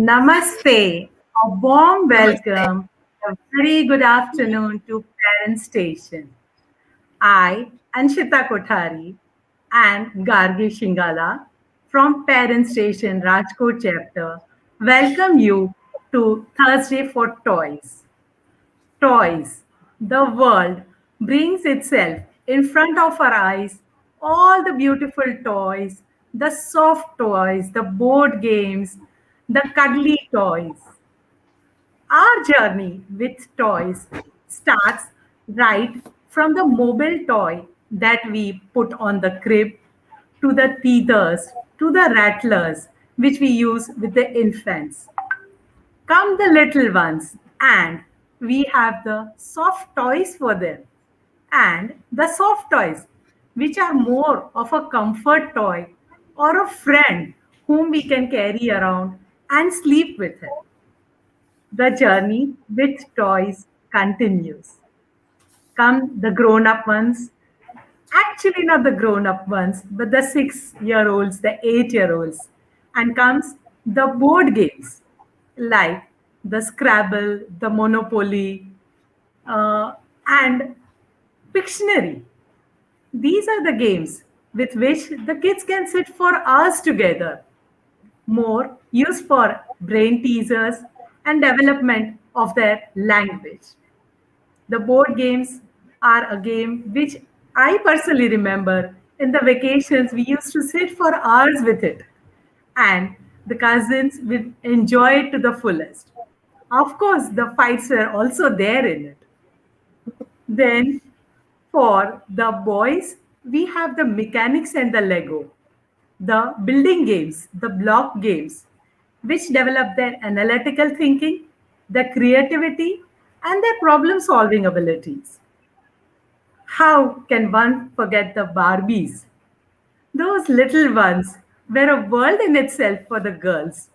Namaste. A warm Namaste. welcome. A very good afternoon to Parent Station. I, Anshita Kothari, and Gargi Shingala from Parent Station Rajkot chapter welcome you to Thursday for Toys. Toys. The world brings itself in front of our eyes, all the beautiful toys, the soft toys, the board games, the cuddly toys. Our journey with toys starts right from the mobile toy that we put on the crib to the teethers to the rattlers which we use with the infants. Come the little ones, and we have the soft toys for them. And the soft toys, which are more of a comfort toy or a friend whom we can carry around and sleep with him. The journey with toys continues. Come the grown up ones, actually not the grown up ones, but the 6 year olds, the 8 year olds, and comes the board games like the Scrabble, the Monopoly, and Pictionary. These are the games with which the kids can sit for hours together, more used for brain teasers and development of their language. The board games are a game which I personally remember in the vacations we used to sit for hours with it, and the cousins would enjoy it to the fullest. Of course, the fights were also there in it. Then for the boys, we have the mechanics and the Lego, the building games, the block games, which develop their analytical thinking, their creativity, and their problem solving abilities. How can one forget the Barbies? Those little ones were a world in itself for the girls.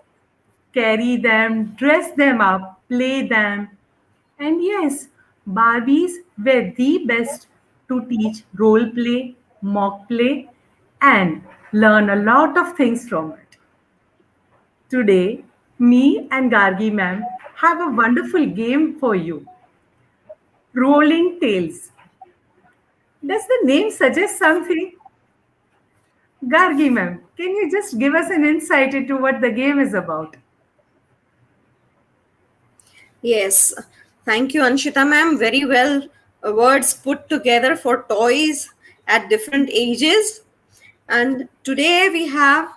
Carry them, dress them up, play them. And yes, Barbies were the best to teach role play, mock play, and learn a lot of things from it. Today, me and Gargi ma'am have a wonderful game for you. Rolling Tales. Does the name suggest something? Gargi ma'am, can you just give us an insight into what the game is about? Yes. Thank you, Anshita ma'am. Very well words put together for toys at different ages. And today we have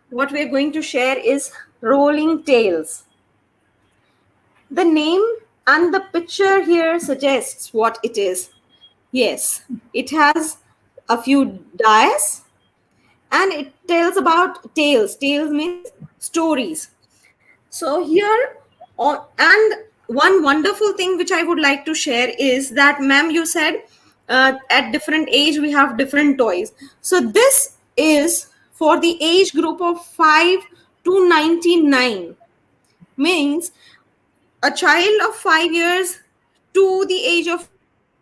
what we're going to share is Rolling Tales. The name and the picture here suggests what it is. Yes, it has a few dice and it tells about tales. Tales means stories. So here, and one wonderful thing which I would like to share is that, ma'am, you said at different age we have different toys. So this is for the age group of 5 to 99. Means a child of 5 years to the age of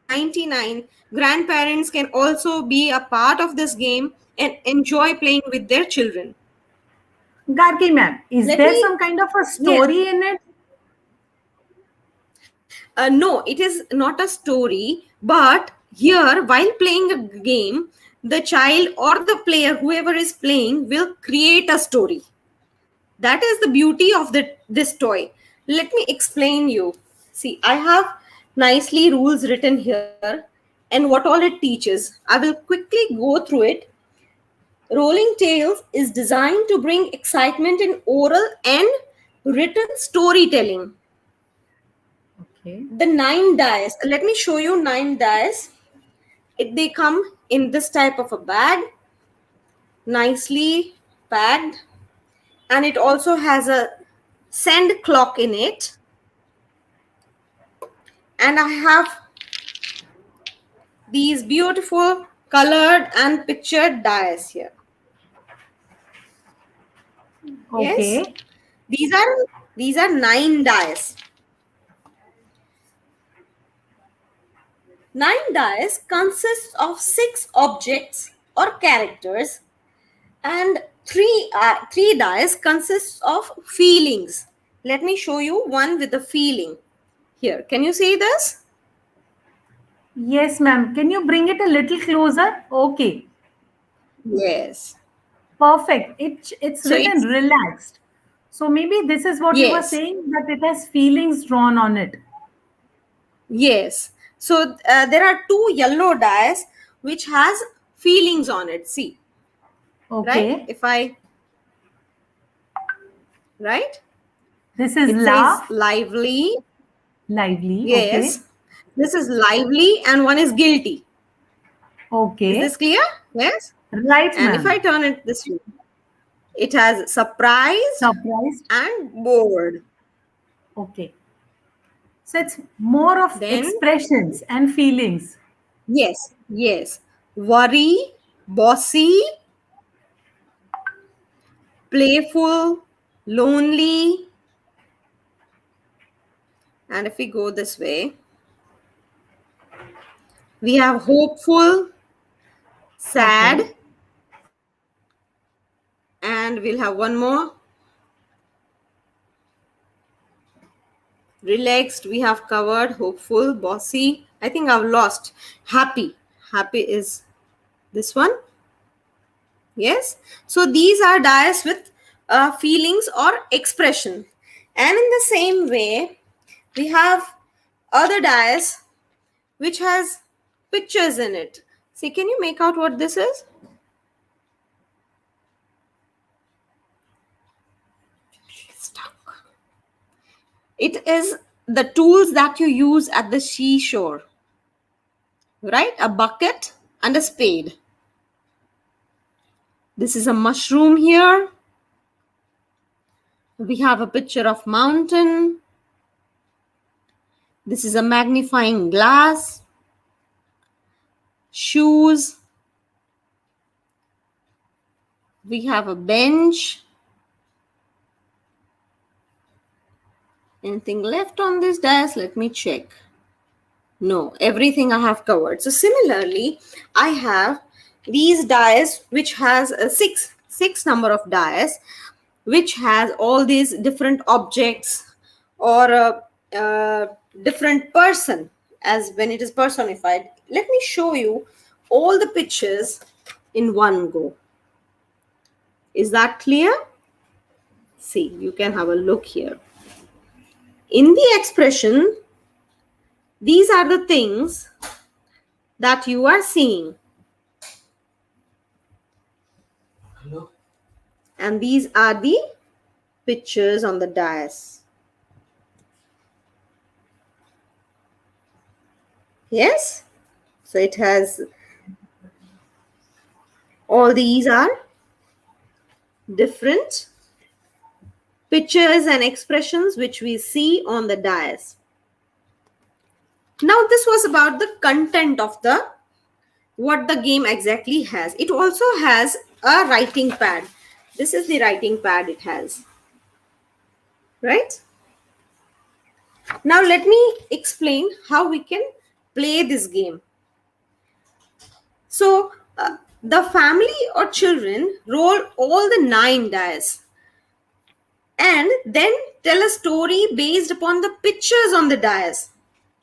99, grandparents can also be a part of this game and enjoy playing with their children. Gargi ma'am, is Let there me, some kind of a yes, story in it? no, it is not a story, but here, while playing a game, the child or the player, whoever is playing, will create a story. That is the beauty of this toy. Let me explain you. See, I have nicely rules written here and what all it teaches. I will quickly go through it. Rolling Tales is designed to bring excitement in oral and written storytelling. Okay. The 9 dice, let me show you 9 dice. They come in this type of a bag, nicely packed, and it also has a send clock in it. And I have these beautiful colored and pictured dice here. Yes, Okay. these are these are 9 dice. 9 dice consists of 6 objects or characters, and three dice consists of feelings. let me show you one with the feeling. Here, can you see this? Yes, ma'am. Can you bring it a little closer? Okay. Yes. Perfect. It's So written it's, relaxed. So maybe this is what you were yes, saying, that it has feelings drawn on it. yes. So there are two yellow dice which has feelings on it. See, right? Okay. If I, right? This is It says laugh, lively. lively. Okay. Yes. This is lively and one is guilty. Is Okay. this clear? Yes. Right, And if I ma'am. turn it this way, it has surprised Surprised. and bored. Okay. So it's more of Then, expressions and feelings. yes, yes. Worry, bossy, playful, lonely. And if we go this way, we have hopeful, Okay. sad, and we'll have one more. Relaxed, we have covered. Hopeful, bossy. I think I've lost. Happy. Happy is this one. Yes. So these are dice with feelings or expression. And in the same way, we have other dice which has pictures in it. See, can you make out what this is? Stuck. It is the tools that you use at the seashore, right? A bucket and a spade. This is a mushroom here. We have a picture of mountain. This is a magnifying glass. Shoes. We have a bench. Anything left on this dice? Let me check. No, everything I have covered. So similarly, I have these dice which has a six number of dice which has all these different objects or a different person as when it is personified. Let me show you all the pictures in one go. Is that clear? See, you can have a look here. In the expression, these are the things that you are seeing. Hello. And these are the pictures on the dais. Yes? So it has, all these are different pictures and expressions which we see on the dais. Now this was about the content of the what the game exactly has. It also has a writing pad. This is the writing pad it has. Right? Now let me explain how we can play this game. So the family or children roll all the 9 dice and then tell a story based upon the pictures on the dice.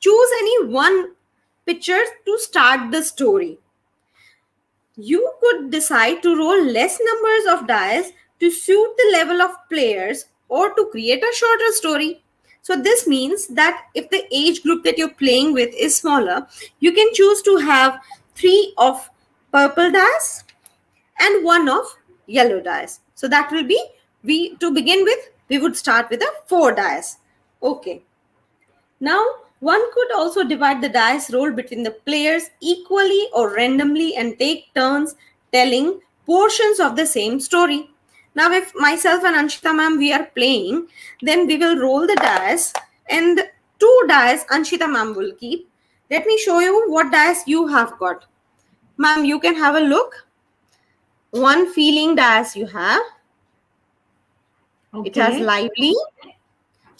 Choose any one picture to start the story. You could decide to roll less numbers of dice to suit the level of players or to create a shorter story. So this means that if the age group that you're playing with is smaller, you can choose to have 3 of purple dice and 1 of yellow dice. So that will be, to begin with, we would start with a 4 dice. Okay. Now, one could also divide the dice rolled between the players equally or randomly and take turns telling portions of the same story. Now, if myself and Anshita ma'am, we are playing, then we will roll the dice and 2 dice Anshita ma'am will keep. Let me show you what dice you have got. Ma'am, you can have a look. One feeling dice you have. Okay. It has lively.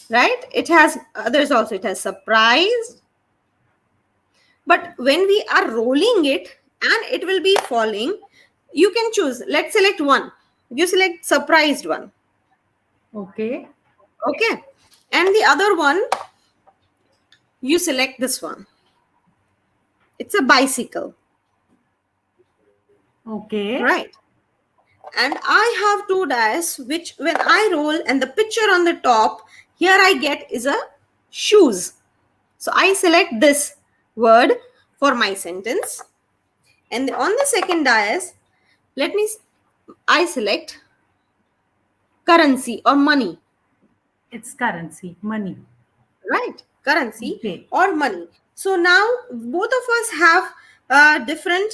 Right? It has others also. It has surprise. But when we are rolling it and it will be falling, you can choose. Let's select one. You select surprised one. Okay. Okay. And the other one, you select this one. It's a bicycle. Okay. Right. And I have two dice, which when I roll and the picture on the top, here I get is a shoes. So I select this word for my sentence. And on the second dice, I select currency or money. It's currency, money. Right. Currency Okay. or money. So now both of us have different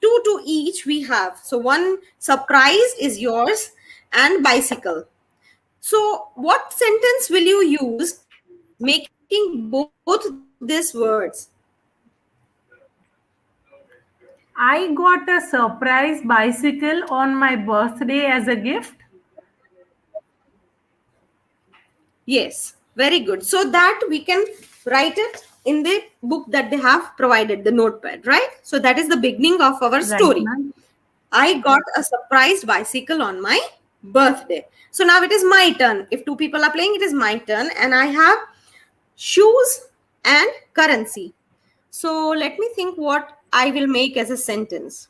two to each we have. So one surprise is yours and bicycle. So what sentence will you use making both these words? I got a surprise bicycle on my birthday as a gift. Yes, very good. So that we can write it in the book that they have provided, the notepad, right? So that is the beginning of our Right, story. ma'am. I got a surprise bicycle on my birthday. So now it is my turn. If two people are playing, it is my turn. And I have shoes and currency. So let me think what I will make as a sentence.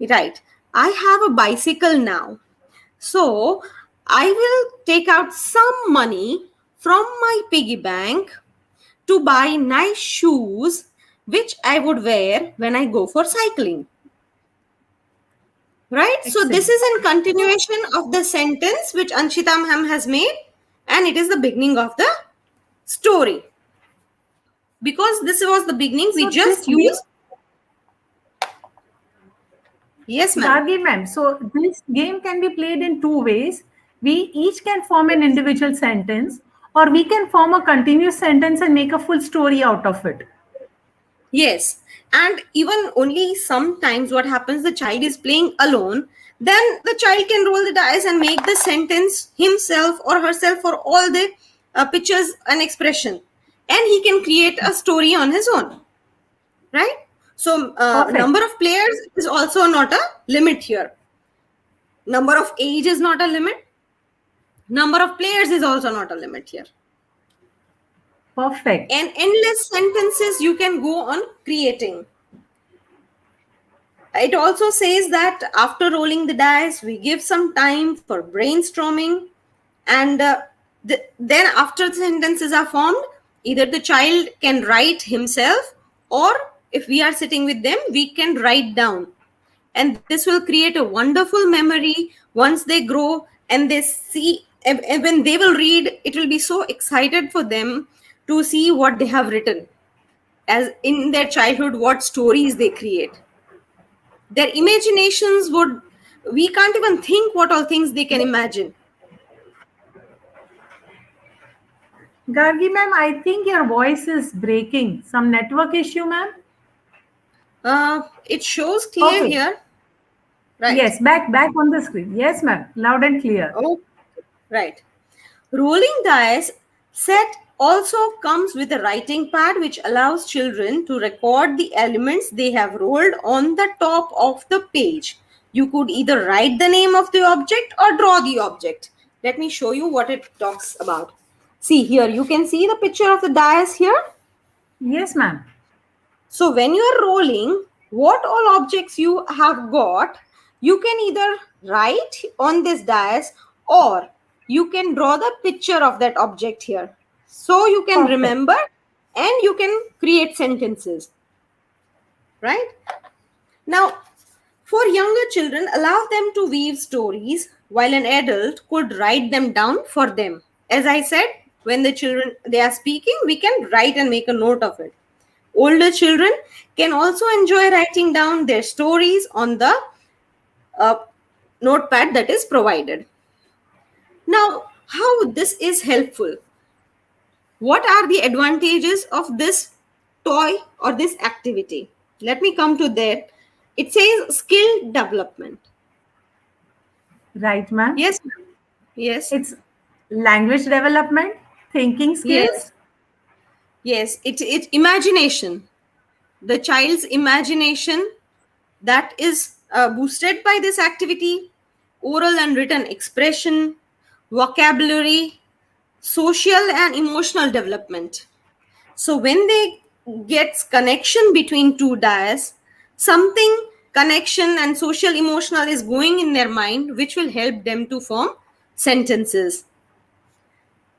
Right. I have a bicycle now. So I will take out some money from my piggy bank to buy nice shoes, which I would wear when I go for cycling. Right? So this Excellent. is in continuation of the sentence which Anshita ma'am has made, and it is the beginning of the story. Because this was the beginning, we So just this game, use. Yes, ma'am. Gargi ma'am, so this game can be played in two ways. We each can form an individual sentence, or we can form a continuous sentence and make a full story out of it. Yes. And even only sometimes what happens, the child is playing alone, then the child can roll the dice and make the sentence himself or herself for all the pictures and expression. And he can create a story on his own. Right? So Perfect. number of players is also not a limit here. Number of age is not a limit. Number of players is also not a limit here. Perfect. And endless sentences you can go on creating. It also says that after rolling the dice, we give some time for brainstorming. And then after the sentences are formed, either the child can write himself, or if we are sitting with them, we can write down. And this will create a wonderful memory once they grow and they see, and when they will read, it will be so excited for them to see what they have written as in their childhood, what stories they create. Their imaginations would, we can't even think what all things they can imagine. Gargi ma'am, I think your voice is breaking. Some network issue, ma'am? It shows clear Okay. here, right? Yes, back on the screen. Yes, ma'am. Loud and clear. Oh, right. Rolling dice set also comes with a writing pad which allows children to record the elements they have rolled on the top of the page. You could either write the name of the object or draw the object. Let me show you what it talks about. See here, you can see the picture of the dice here. Yes, ma'am. So when you are rolling, what all objects you have got, you can either write on this dice or you can draw the picture of that object here. So you can Perfect. remember and you can create sentences. Right? Now, for younger children, allow them to weave stories while an adult could write them down for them. As I said, when the children they are speaking, we can write and make a note of it. Older children can also enjoy writing down their stories on the notepad that is provided. Now, how this is helpful? What are the advantages of this toy or this activity? Let me come to that. It says skill development. Right, ma'am. Yes. Yes. It's language development, thinking skills. Yes. It imagination. The child's imagination that is boosted by this activity, oral and written expression, vocabulary, social and emotional development. So when they gets connection between two dias, something connection and social emotional is going in their mind, which will help them to form sentences.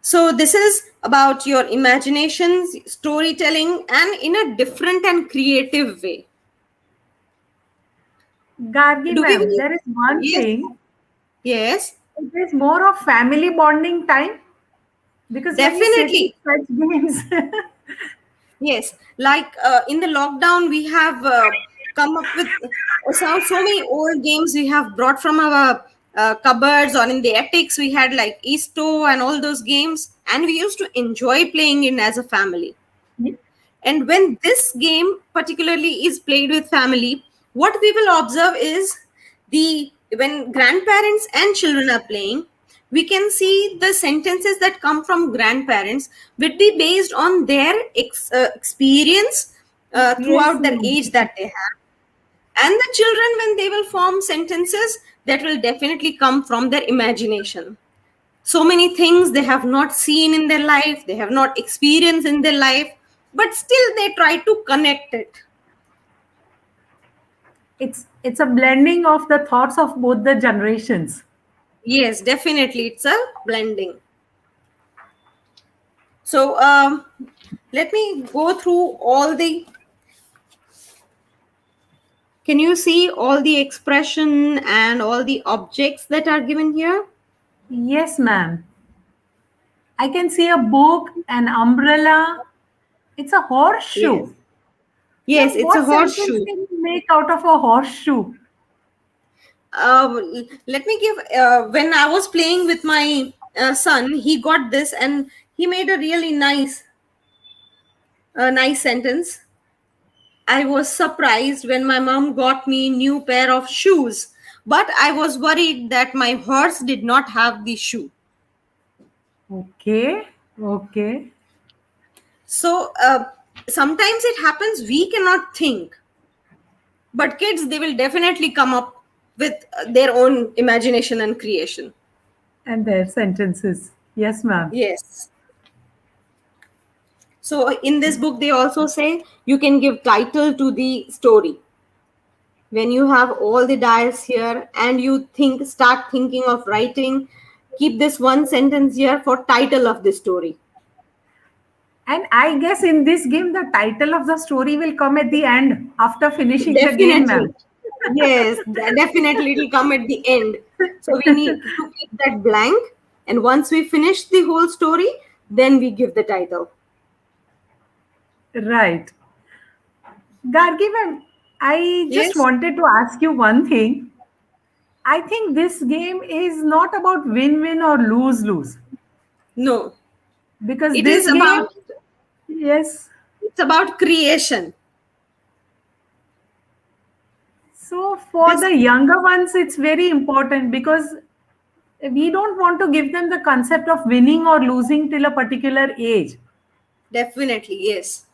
So this is about your imaginations, storytelling, and in a different and creative way. Gargi Do we ma'am, there is one yes, thing. yes, It is more of family bonding time because when you sit in definitely. such games, Yes, like in the lockdown, we have come up with so many old games we have brought from our cupboards, or in the attics. We had like Easto and all those games, and we used to enjoy playing in as a family. And when this game particularly is played with family, what we will observe is the when grandparents and children are playing, we can see the sentences that come from grandparents would be based on their experience yes, throughout their ma'am. age that they have. And the children, when they will form sentences, that will definitely come from their imagination. So many things they have not seen in their life, they have not experienced in their life, but still they try to connect it. It's a blending of the thoughts of both the generations. Yes, definitely, it's a blending. So let me go through all the, can you see all the expression and all the objects that are given here? Yes, ma'am. I can see a book, an umbrella. It's a Yes, horseshoe. yes, Ma'am, it's a what sentence horseshoe. can you make out of a horseshoe? Let me give when I was playing with my son, he got this and he made a really nice sentence. I was surprised when my mom got me new pair of shoes, but I was worried that my horse did not have the shoe. Okay, okay. So sometimes it happens we cannot think, but kids, they will definitely come up with their own imagination and creation. And their sentences. Yes, ma'am. Yes. So in this book, they also say you can give title to the story. When you have all the dials here and you start thinking of writing, keep this one sentence here for title of the story. And I guess in this game, the title of the story will come at the end after finishing the game, Definitely. ma'am. Yes, definitely it will come at the end. So we need to keep that blank. And once we finish the whole story, then we give the title. Right. Gargi, ma'am, I just Yes? wanted to ask you one thing. I think this game is not about win win or lose lose No. because It is this game, about yes. it's about creation. So for This the younger ones, it's very important because we don't want to give them the concept of winning or losing till a particular age. definitely, yes.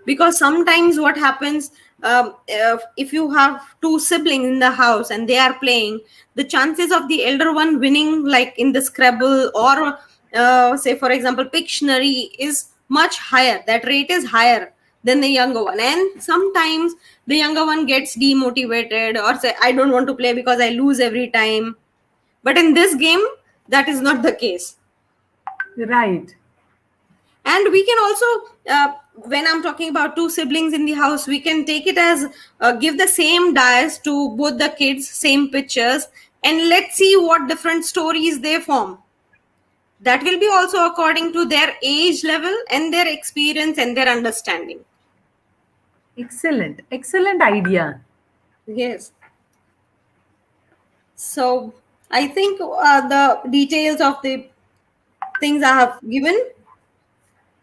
Because sometimes what happens, if you have two siblings in the house and they are playing, the chances of the elder one winning, like in the Scrabble or say for example Pictionary, is much higher. That rate is higher than the younger one, and sometimes the younger one gets demotivated or say, I don't want to play because I lose every time. But in this game, that is not the case. Right. And we can also when I'm talking about two siblings in the house, we can take it as give the same dice to both the kids, same pictures, and let's see what different stories they form. That will be also according to their age level and their experience and their understanding. Excellent. Excellent idea. Yes. So I think the details of the things I have given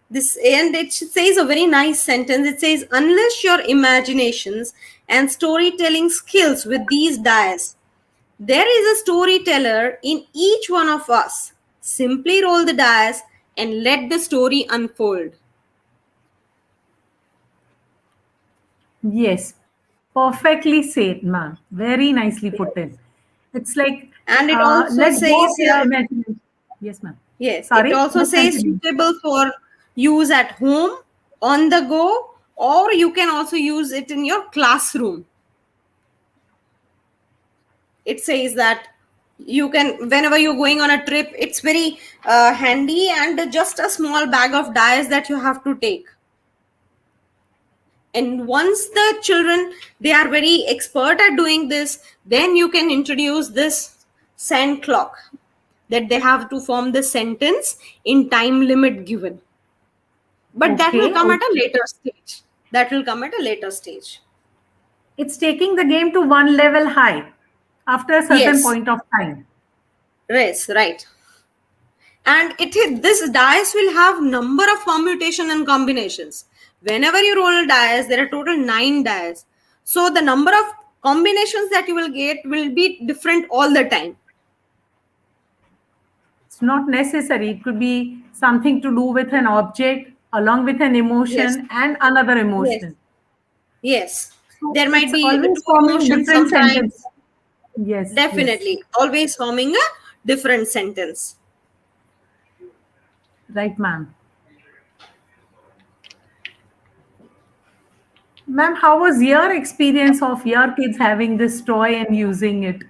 this, and it says a very nice sentence. It says, unless your imaginations and storytelling skills with these dice, there is a storyteller in each one of us. Simply roll the dice and let the story unfold. Yes. Perfectly said, ma'am. Very nicely put in. It's like, And it also let go of says your imagination. Yes, ma'am. Yes, it Sorry, also you says continue. suitable for use at home, on the go, or you can also use it in your classroom. It says that you can, whenever you're going on a trip, it's very handy, and just a small bag of dyes that you have to take. And once the children, they are very expert at doing this, then you can introduce this sand clock, that they have to form the sentence in time limit given, but that will Okay, come at a okay. later stage. That will come at a later stage. It's taking the game to one level high after a certain Yes, point of time. yes, right. And this dice will have number of permutation and combinations. Whenever you roll a dice, there are total 9 dice, so the number of combinations that you will get will be different all the time. It's not necessary. It could be something to do with an object along with an Yes, emotion and another yes, emotion. yes. So There might it's be always two forming emotions different sometimes. sentences. Yes, yes. Definitely always forming a different sentence. Right, ma'am. Ma'am, how was your experience of your kids having this toy and using it?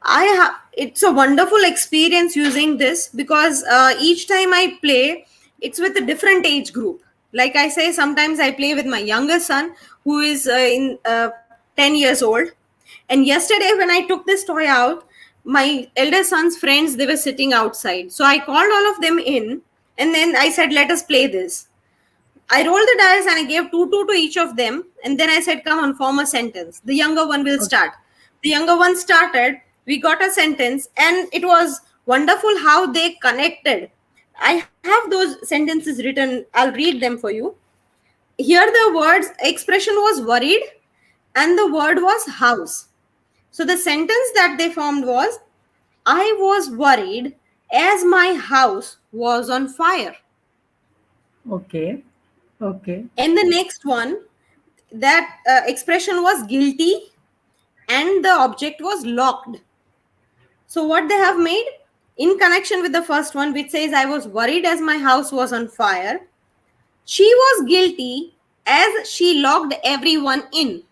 I have, it's a wonderful experience using this, because each time I play, it's with a different age group. Like I say, sometimes I play with my younger son, who is in 10 years old. And yesterday, when I took this toy out, my elder son's friends, they were sitting outside. So I called all of them in, and then I said, let us play this. I rolled the dice and I gave two to each of them. And then I said, come on, form a sentence. The younger one will Okay. start. The younger one started. We got a sentence, and it was wonderful how they connected. I have those sentences written. I'll read them for you. Here, the words expression was worried, and the word was house. So the sentence that they formed was, I was worried as my house was on fire. Okay. Okay. And the next one, that expression was guilty, and the object was locked. So what they have made, in connection with the first one, which says, I was worried as my house was on fire, she was guilty as she locked everyone in.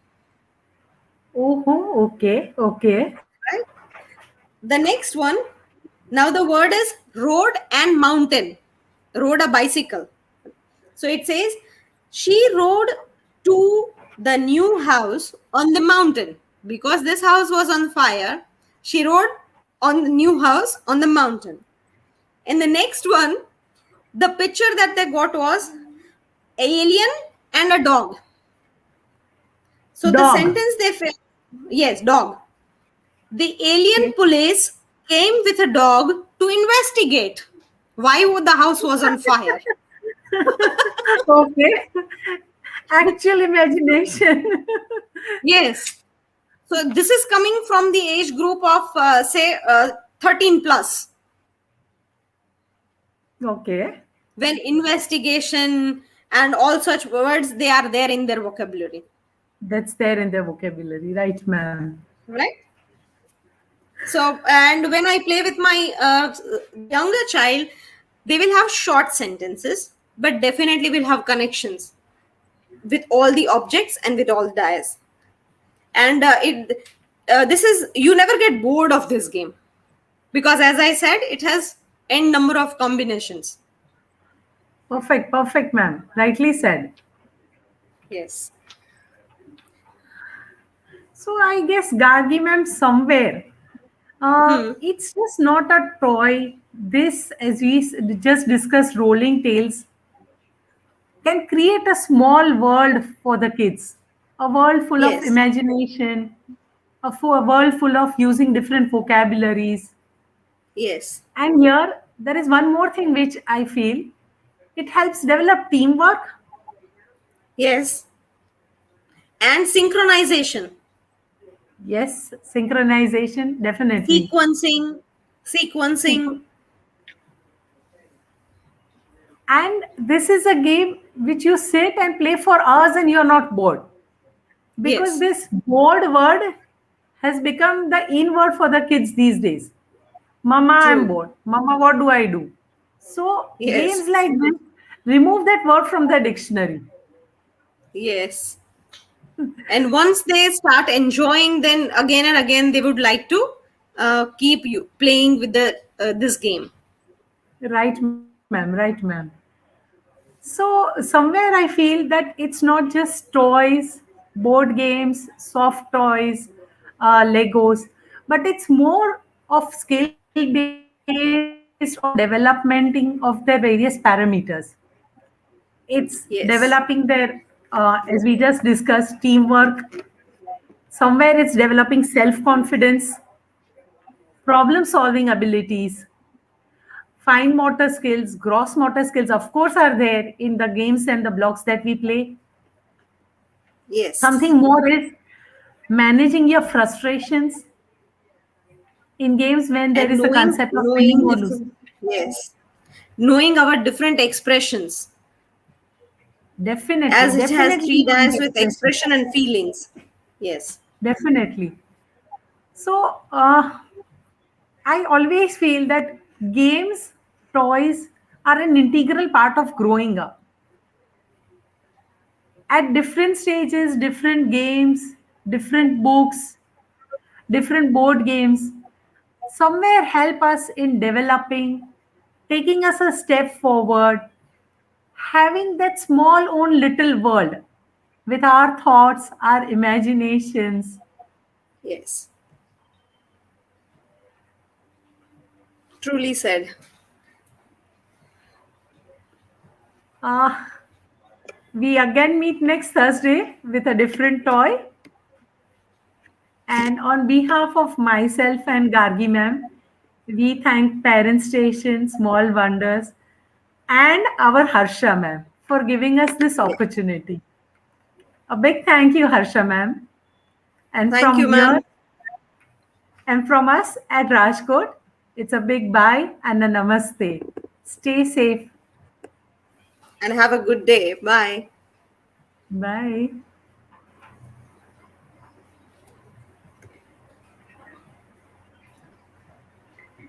Oh, okay. Okay. Right? The next one, now the word is road and mountain. Rode a bicycle. So it says, she rode to the new house on the mountain. Because this house was on fire, she rode on the new house on the mountain. And the next one, the picture that they got was alien and a dog. So the Dog. sentence they felt, yes, dog. The alien Okay. police came with a dog to investigate why the house was on fire. Okay. Actual imagination. Yes. So this is coming from the age group of say 13 plus, Okay. when investigation and all such words, they are there in their vocabulary, That's there in their vocabulary. Right, ma'am. right? So, and when I play with my younger child, they will have short sentences, but definitely will have connections with all the objects and with all the dice. And it this is, you never get bored of this game, because as I said, it has n number of combinations. Perfect. Perfect, ma'am. Rightly said. Yes. So I guess Gargi ma'am somewhere. Hmm. It's just not a toy. This, as we just discussed, rolling tales can create a small world for the kids, a world full of Yes. imagination, a world full of using different vocabularies. Yes. And here, there is one more thing which I feel it helps develop teamwork. Yes. And synchronization, Yes, synchronization, definitely. sequencing. Sequ- And this is a game which you sit and play for hours and you're not bored. Because Yes. this bored word has become the in word for the kids these days. Mama, I'm True. bored. Mama, what do I do? So Yes. games like this remove that word from the dictionary. Yes. And once they start enjoying, then again and again they would like to keep you playing with the this game. Right, ma'am. Right, ma'am. So somewhere I feel that it's not just toys, board games, soft toys, Legos, but it's more of skill-based or developmenting of their various parameters. It's developing Yes. their, as we just discussed, teamwork. Somewhere it's developing self-confidence, problem-solving abilities, fine motor skills, gross motor skills, of course, are there in the games and the blocks that we play. Yes. Something more is managing your frustrations in games when there And is a knowing concept of winning knowing or losing. different, yes, knowing our different expressions, Definitely, as it has definitely treated knowing us the with expression. expression and feelings. Yes. Definitely. So, I always feel that games, toys are an integral part of growing up. At different stages, different games, different books, different board games, somewhere help us in developing, taking us a step forward, having that small own little world with our thoughts, our imaginations. Yes. Truly said. Uh, we again meet next Thursday with a different toy. And on behalf of myself and Gargi ma'am, we thank Parent Station, Small Wonders, and our Harsha ma'am for giving us this Yes. opportunity. A big thank you, Harsha ma'am. And Thank from you, ma'am, here, and from us at Rajkot, it's a big bye and a namaste. Stay safe. and have a good day. Bye. Bye.